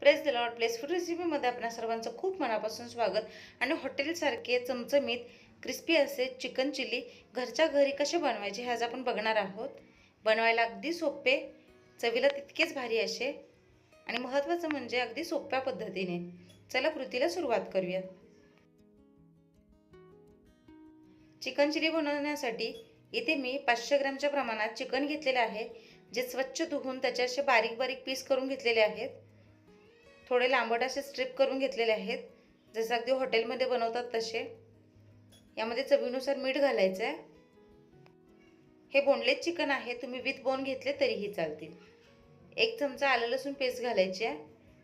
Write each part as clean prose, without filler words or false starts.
Press the lord. Place food रेसिपीमध्ये आपल्या सर्वांचं खूप मनापासून स्वागत. आणि हॉटेलसारखे चमचमीत क्रिस्पी असे चिकन चिली घरच्या घरी कसे बनवायचे हे आज आपण बघणार आहोत. बनवायला अगदी सोपे, चवीला तितकेच भारी असे आणि महत्त्वाचं म्हणजे अगदी सोप्या पद्धतीने. चला कृतीला सुरुवात करूया. चिकन चिली बनवण्यासाठी इथे मी 500 ग्रॅमच्या प्रमाणात चिकन घेतलेले आहे, जे स्वच्छ धुवून त्याचे असे बारीक बारीक पीस करून घेतलेले आहेत. थोडे लांबट असे स्ट्रिप करून घेतलेले आहेत, जसं अगदी हॉटेलमध्ये बनवतात तसे. यामध्ये चवीनुसार मीठ घालायचं आहे. हे बोनलेस चिकन आहे, तुम्ही विथ बोन घेतले तरीही चालतील. 1 चमचा आलं लसूण पेस्ट घालायची आहे.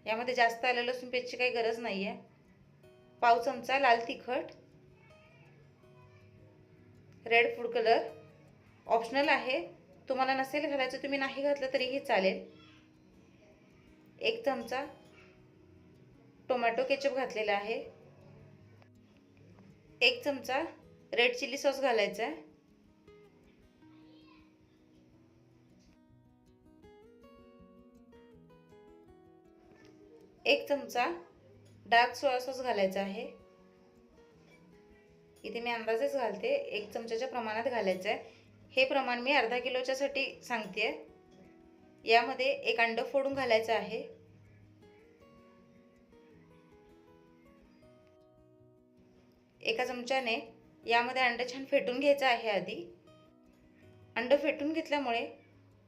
यामध्ये जास्त आलं लसूण पेस्टची काही गरज नाही आहे. पाव चमचा लाल तिखट. रेड फूड कलर ऑप्शनल आहे, तुम्हाला नसेल घालायचं तुम्ही नाही घातलं तरीही चालेल. 1 चमचा टोमॅटो केचप घातलेला आहे. 1 चमचा रेड चिली सॉस घालायचा आहे. एक चमचा डार्क सोया सॉस घालायचा आहे. इथे मी अंदाजेच घालते, 1 चमच्याच्या प्रमाणात घालायचं आहे. हे प्रमाण मी अर्धा किलोच्या साठी सांगते. यामध्ये 1 अंड फोडून घालायचं आहे. एका चमच्याने यामध्ये अंड छान फेटून घ्यायचं आहे. आधी अंड फेटून घेतल्यामुळे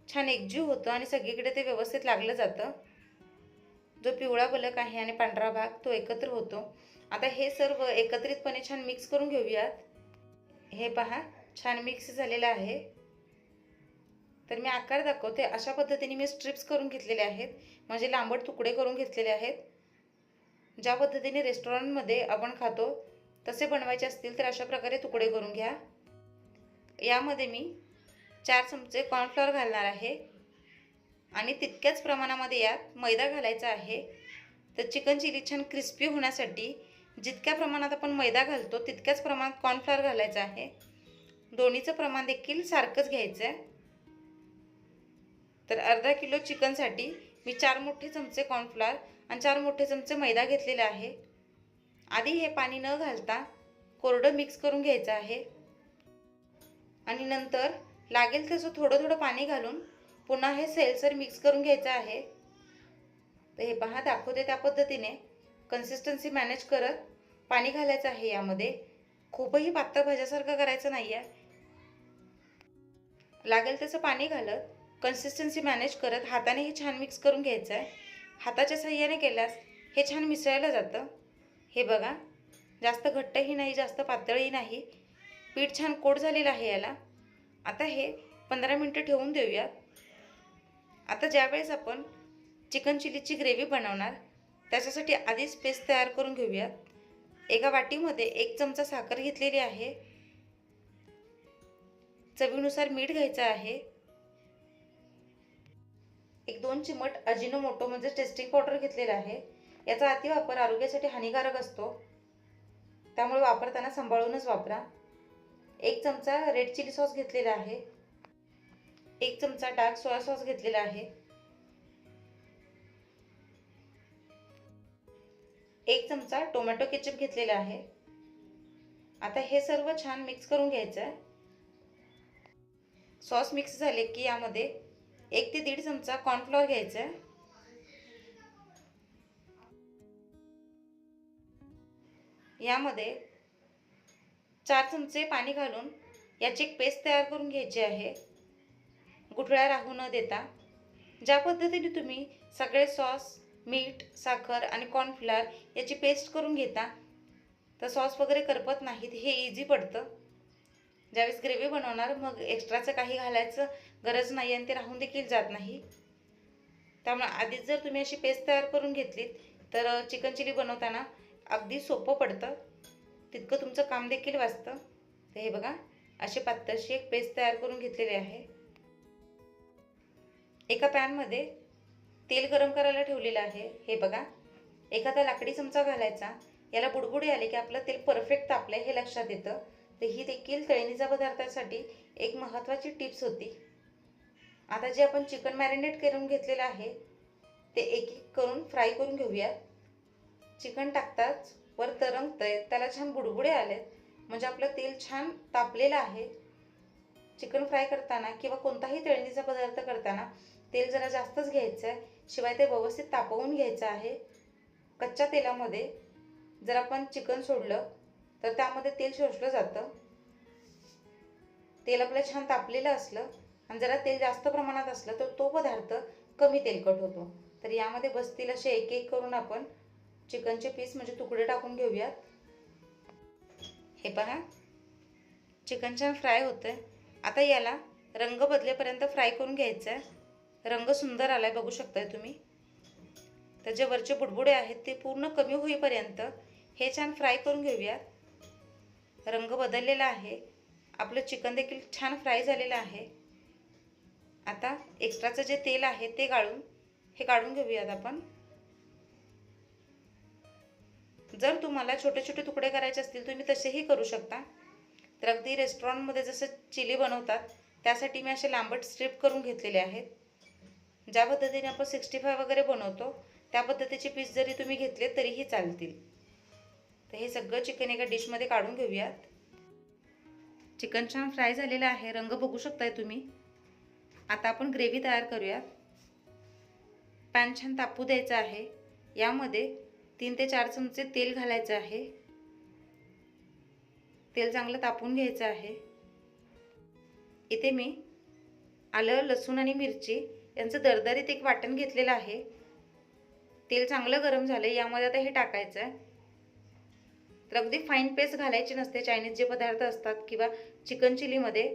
छान एकजीव होतं आणि सगळीकडे ते व्यवस्थित लागलं जातं. जो पिवळा बलक आहे आणि पांढरा भाग तो एकत्र होतो. आता हे सर्व एकत्रितपणे छान मिक्स करून घेऊयात. हे पहा, छान मिक्स झालेलं आहे. तर मी आकार दाखवते. अशा पद्धतीने मी स्ट्रिप्स करून घेतलेले आहेत, म्हणजे लांबट तुकडे करून घेतलेले आहेत. ज्या पद्धतीने रेस्टॉरंटमध्ये आपण खातो तसे बनवायचे असतील तर अशा प्रकारे तुकडे करून घ्या. यामध्ये मी 4 चमचे कॉर्नफ्लॉवर घालणार आहे आणि तितक्याच प्रमाणामध्ये यात मैदा घालायचा आहे. तर चिकन चिली छान क्रिस्पी होण्यासाठी जितक्या प्रमाणात आपण मैदा घालतो तितक्याच प्रमाणात कॉर्नफ्लॉवर घालायचं आहे. दोन्हीचं प्रमाण देखील सारखंच घ्यायचं आहे. तर अर्धा किलो चिकनसाठी मी 4 मोठे चमचे कॉर्नफ्लॉवर आणि 4 मोठे चमचे मैदा घेतलेला आहे. आधी हे पाणी न घालता कोरडं मिक्स करून घ्यायचं आहे आणि नंतर लागेल तसं थोडं थोडं पाणी घालून पुन्हा हे सैलसर मिक्स करून घ्यायचं आहे. तर हे पहा, दाखवते त्या पद्धतीने कन्सिस्टन्सी मॅनेज करत पाणी घालायचं आहे. यामध्ये खूपही पातळ भाज्यासारखं करायचं नाही आहे. लागेल तसं पाणी घालत कन्सिस्टन्सी मॅनेज करत हाताने हे छान मिक्स करून घ्यायचं आहे. हाताच्या साहाय्याने केल्यास हे छान मिसळलं जातं. हे बघा, जास्त घट्टही नाही जास्त पातळही नाही. पीठ छान कोट झालेलं आहे याला. आता हे 15 मिनिटं ठेवून देऊयात. आता ज्यावेळेस आपण चिकन चिलीची ग्रेव्ही बनवणार त्याच्यासाठी आधीच पेस्ट तयार करून घेऊयात. एका वाटीमध्ये 1 चमचा साखर घेतलेली आहे. चवीनुसार मीठ घ्यायचं आहे. 1-2 चिमट अजिनोमोटो म्हणजे टेस्टिंग पावडर घेतलेला आहे. याचा अतिवापर आरोग्यासाठी हानिकारक असतो, त्यामुळे वापरताना सांभाळूनच वापरा. 1 चमचा रेड चिली सॉस घेतलेला आहे. 1 चमचा डार्क सोया सॉस घेतलेला आहे. 1 चमचा टोमॅटो केचप घेतलेला आहे. आता हे सर्व छान मिक्स करून घ्यायचं आहे. सॉस मिक्स झाले की यामध्ये 1 ते 1.5 चमचा कॉर्नफ्लॉवर घ्यायचं आहे. यामध्ये 4 चमचे पाणी घालून याची एक पेस्ट तयार करून घ्यायची आहे, गुठळ्या राहू न देता. ज्या पद्धतीने तुम्ही सगळे सॉस, मीठ, साखर आणि कॉर्नफ्लॉवर याची पेस्ट करून घेता तर सॉस वगैरे करपत नाहीत. हे इझी पडतं. ज्यावेळेस ग्रेव्ही बनवणार मग एक्स्ट्राचं काही घालायचं गरज नाही आणि ते राहून देखील जात नाही. त्यामुळे आधीच जर तुम्ही अशी पेस्ट तयार करून घेतलीत तर चिकन चिली बनवताना अगदी सोपं पडतं, तितकं तुमचं काम देखील वाचतं. तर हे बघा, अशी पातळशी एक पेस्ट तयार करून घेतलेली आहे. एका पॅनमध्ये तेल गरम करायला ठेवलेलं आहे. हे बघा, एखादा लाकडी चमचा घालायचा. याला बुडबुडे आले की आपलं तेल परफेक्ट तापलंय हे लक्षात येतं. तर ही देखील तळणीच्या पदार्थासाठी एक महत्त्वाची टिप्स होती. आता जे आपण चिकन मॅरिनेट करून घेतलेलं आहे ते एक एक करून फ्राय करून घेऊयात. चिकन टाकताच वर तरंगतंय, त्याला छान बुडबुडे आलेत, म्हणजे आपलं तेल छान तापलेलं आहे. चिकन फ्राय करताना किंवा कोणताही तळणीचा पदार्थ करताना तेल जरा जास्तच घ्यायचं आहे, शिवाय ते व्यवस्थित तापवून घ्यायचं आहे. कच्च्या तेलामध्ये जर आपण चिकन सोडलं तर त्यामध्ये तेल शोषलं जातं. तेल आपलं छान तापलेलं असलं आणि जरा तेल जास्त प्रमाणात असलं तर तो पदार्थ कमी तेलकट होतो. तर यामध्ये बसतील असे एक एक करून आपण चिकनचे पीस म्हणजे तुकडे टाकून घेऊयात. हे पहा, चिकन छान फ्राय होतंय. आता याला रंग बदलेपर्यंत फ्राय करून घ्यायचं आहे. रंग सुंदर आलाय, बघू शकताय तुम्ही. त्याचे वरचे बुडबुडे आहेत ते पूर्ण कमी होईपर्यंत हे छान फ्राय करून घेऊयात. रंग बदललेला आहे, आपलं चिकन देखील छान फ्राय झालेलं आहे. आता एक्स्ट्राचं जे तेल आहे ते हे काढून घेऊयात आपण. जर तुम्हाला छोटे छोटे तुकडे करायचे असतील तुम्ही तसेही करू शकता. तर अगदी रेस्टॉरंटमध्ये जसं चिली बनवतात त्यासाठी मी असे लांबट स्ट्रिप करून घेतलेले आहेत. ज्या पद्धतीने आपण 65 वगैरे बनवतो त्या पद्धतीचे पीस जरी तुम्ही घेतले तरीही चालतील. तर हे सगळं चिकन एका डिशमध्ये काढून घेऊयात. चिकन छान फ्राय झालेलं आहे, रंग बघू शकताय तुम्ही. आता आपण ग्रेव्ही तयार करूयात. पॅन छान तापू द्यायचा आहे. यामध्ये 3 ते 4 चमचे तेल घालायचं आहे. तेल चांगलं तापून घ्यायचं आहे. इथे मी आलं, लसूण आणि मिरची यांचं दरदरीत एक वाटण घेतलेलं आहे. तेल चांगलं गरम झालं, यामध्ये आता हे टाकायचं आहे. तर अगदी फाईन पेस्ट घालायची नसते. चायनीज जे पदार्थ असतात किंवा चिकन चिलीमध्ये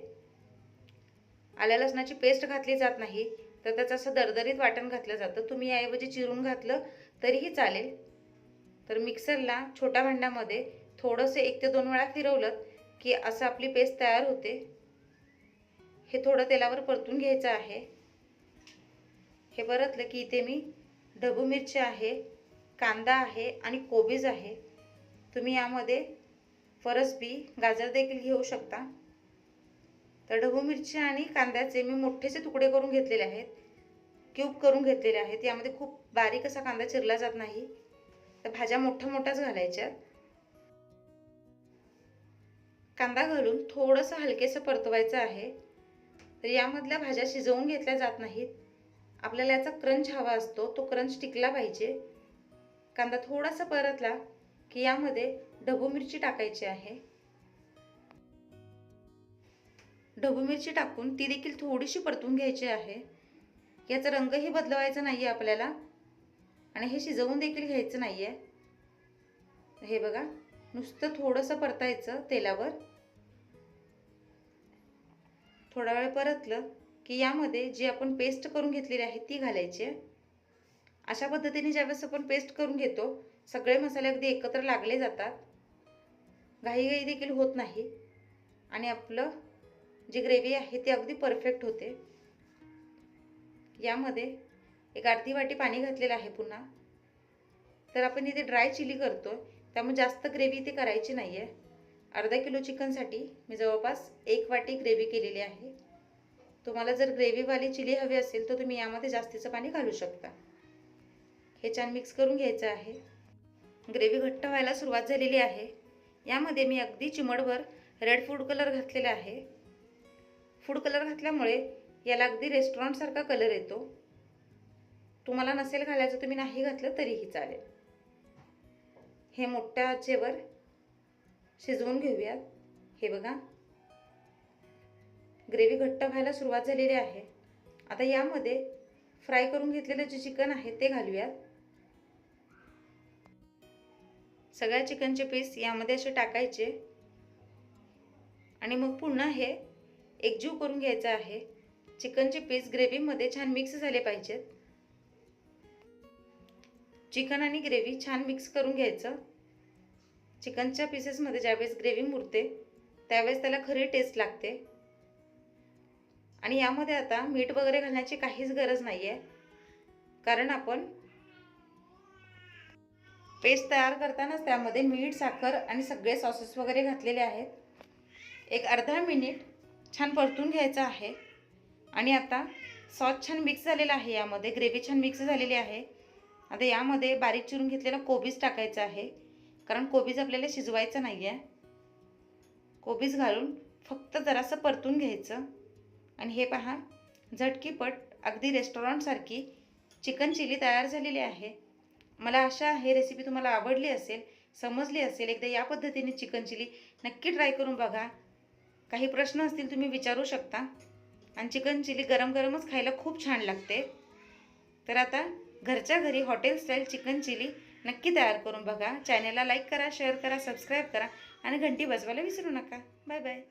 आल्या लसणाची पेस्ट घातली जात नाही, तर त्याचं असं दरदरीत वाटण घातलं जातं. तुम्ही याऐवजी चिरून घातलं तरीही चालेल. तर मिक्सरला छोट्या भांड्यामध्ये थोडंसं 1 ते 2 वेळा फिरवलं की असं आपली पेस्ट तयार होते. हे थोडं तेलावर परतून घ्यायचं आहे. हे परतलं की इथे मी ढबू मिरची आहे, कांदा आहे आणि कोबीज आहे. तुम्ही यामध्ये फरसबी, गाजर देखील घेऊ शकता. तर ढबू मिरची आणि कांद्याचे मी मोठेसे तुकडे करून घेतलेले आहेत, क्यूब करून घेतलेले आहेत. यामध्ये खूप बारीक असा कांदा चिरला जात नाही, तर भाज्या मोठ्या मोठ्याच घालायच्या. कांदा घालून थोडंसं हलकेसं परतवायचं आहे. तर यामधल्या भाज्या शिजवून घेतल्या जात नाहीत. आपल्याला याचा क्रंच हवा असतो, तो क्रंच टिकला पाहिजे. कांदा थोडासा परतला की यामध्ये ढबू मिरची टाकायची आहे. ढबू मिरची टाकून ती देखील थोडीशी परतून घ्यायची आहे. याचा रंगही बदलवायचा नाही आहे आपल्याला आणि हे शिजवून देखील घ्यायचं नाही आहे. हे बघा, नुसतं थोडंसं परतायचं तेलावर. थोडा वेळ परतलं की यामध्ये जी आपण पेस्ट करून घेतलेली आहे ती घालायची आहे. अशा पद्धतीने ज्यावेळेस आपण पेस्ट करून घेतो सगळे मसाले अगदी एकत्र लागले जातात, घाईघाई देखील होत नाही आणि आपलं जी ग्रेव्ही आहे ती अगदी परफेक्ट होते. यामध्ये एक अर्धी वाटी पाणी घातलेलं आहे पुन्हा. तर आपण इथे ड्राय चिली करतो त्यामुळे जास्त ग्रेव्ही इथे करायची नाही आहे. अर्धा किलो चिकनसाठी मी जवळपास 1 वाटी ग्रेव्ही केलेली आहे. तुम्हाला जर ग्रेव्हीवाली चिली हवी असेल तर तुम्ही यामध्ये जास्तीचं पाणी घालू शकता. हे छान मिक्स करून घ्यायचं आहे. ग्रेव्ही घट्ट व्हायला सुरुवात झालेली आहे. यामध्ये मी अगदी चिमटभर रेड फूड कलर घातलेला आहे. फूड कलर घातल्यामुळे याला अगदी रेस्टॉरंटसारखा कलर येतो. तुम्हाला नसेल घालायचं तुम्ही नाही घातलं तरीही चालेल. हे मोठ्या आचेवर शिजवून घेऊयात. हे बघा, ग्रेव्ही घट्ट व्हायला सुरुवात झालेली आहे. आता यामध्ये फ्राय करून घेतलेलं जे चिकन आहे ते घालूयात. सगळ्या चिकनचे पीस यामध्ये असे टाकायचे आणि मग पुन्हा हे एकजीव करून घ्यायचं आहे. चिकनचे पीस ग्रेव्हीमध्ये छान मिक्स झाले पाहिजेत. चिकन आणि ग्रेव्ही छान मिक्स करून घ्यायचं. चिकनच्या पीसेसमध्ये ज्यावेळेस ग्रेव्ही मुरते त्यावेळेस त्याला खरी टेस्ट लागते. आणि यामध्ये आता मीठ वगैरे घालण्याची काहीच गरज नाही आहे, कारण आपण पेस्ट तयार करतानाच त्यामध्ये मीठ, साखर आणि सगळे सॉसेस वगैरे घातलेले आहेत. एक अर्धा मिनिट छान परतून घ्यायचं आहे. आणि आता सॉस छान मिक्स झालेला आहे, यामध्ये ग्रेव्ही छान मिक्स झालेली आहे. आता यामध्ये बारीक चिरून घेतलेला कोबीज टाकायचा आहे, कारण कोबीज आपल्याला शिजवायचा नाही आहे. कोबीज घालून फक्त जरासं परतून घ्यायचं. आणि हे पहा, झटकीपट अगदी रेस्टॉरंटसारखी चिकन चिली तयार झालेली आहे. मला आशा आहे रेसिपी तुम्हाला आवडली असेल, समजली असेल. एकदा या पद्धतीने चिकन चिली नक्की ट्राय करून बघा. काही प्रश्न असतील तुम्ही विचारू शकता. आणि चिकन चिली गरम गरमच खायला खूप छान लागते. तर आता घरच्या घरी हॉटेल स्टाईल चिकन चिली नक्की तयार करून बघा. चॅनलला लाईक करा, शेअर करा, सबस्क्राईब करा आणि घंटी वाजवायला विसरू नका. Bye bye.